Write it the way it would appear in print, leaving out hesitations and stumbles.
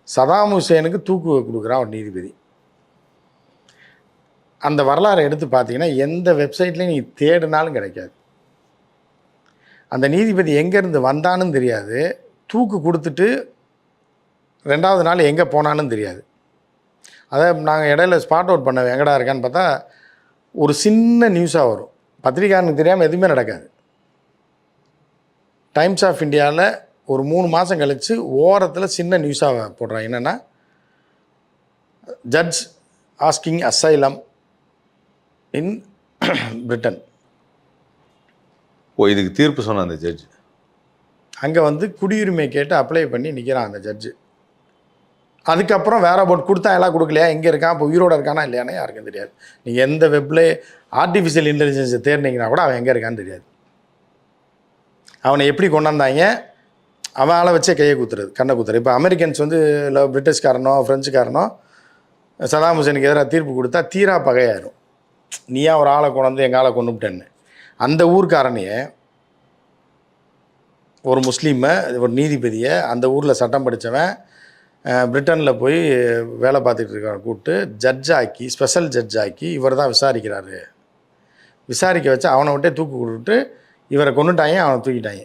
Saddam ஹுசேனுக்கு தூக்கு கொடுக்குறான் ஒரு நீதிபதி. அந்த வரலாறை எடுத்து பார்த்தீங்கன்னா எந்த வெப்சைட்லையும் நீ தேடினாலும் கிடைக்காது. அந்த நீதிபதி எங்கேருந்து வந்தான்னு தெரியாது, தூக்கு கொடுத்துட்டு 2வது நாள் எங்கே போனான்னு தெரியாது. அதை நாங்கள் இடையில ஸ்பாட் அவுட் பண்ண எங்கடா இருக்கான்னு பார்த்தா ஒரு சின்ன நியூஸாக வரும். பத்திரிக்காரனுக்கு தெரியாமல் எதுவுமே நடக்காது. டைம்ஸ் ஆஃப் இந்தியாவில் ஒரு 3 மாதம் கழித்து ஓரத்தில் சின்ன நியூஸாக போடுறாங்க. என்னென்னா, ஜட்ஜ் ஆஸ்கிங் அசைலம் இன் பிரிட்டன். இதுக்கு தீர்ப்பு சொன்ன அந்த ஜட்ஜ் அங்கே வந்து குடியுரிமை கேட்டு அப்ளை பண்ணி நிற்கிறான் அந்த ஜட்ஜு. அதுக்கப்புறம் வேற போட் கொடுத்தா எல்லாம் கொடுக்கலையா, எங்கே இருக்கான், இப்போ உயிரோடு இருக்கானா இல்லையானே யாருக்கும் தெரியாது. நீங்கள் எந்த வெப்பில் ஆர்டிஃபிஷியல் இன்டெலிஜென்ஸை தேர்ந்தீங்கன்னா கூட அவன் எங்கே இருக்கான்னு தெரியாது. அவனை எப்படி கொண்டாந்தாங்க, அவன் ஆளை வச்சே கையை குத்துறது, கண்ணை குத்துறது. இப்போ அமெரிக்கன்ஸ் வந்து இல்லை பிரிட்டிஷ்காரனோ ஃப்ரெஞ்சுக்காரனோ சதாம் ஹுசேனுக்கு எதிராக தீர்ப்பு கொடுத்தா தீரா பகையாயிரும். நீயா ஒரு ஆளை கொண்டு எங்கள் ஆளை கொண்டுவிட்டேன்னு. அந்த ஊர்க்காரனையே ஒரு முஸ்லீமை ஒரு நீதிபதியை அந்த ஊரில் சட்டம் படித்தவன் பிரிட்டனில் போய் வேலை பார்த்துட்டு இருக்க கூப்பிட்டு ஜட்ஜாக்கி, ஸ்பெஷல் ஜட்ஜாக்கி இவர் தான் விசாரிக்கிறாரு. விசாரிக்க வச்சு அவனை விட்டே தூக்கு கொடுத்துட்டு இவரை கொண்டுட்டாங்க, அவனை தூக்கிட்டாங்க.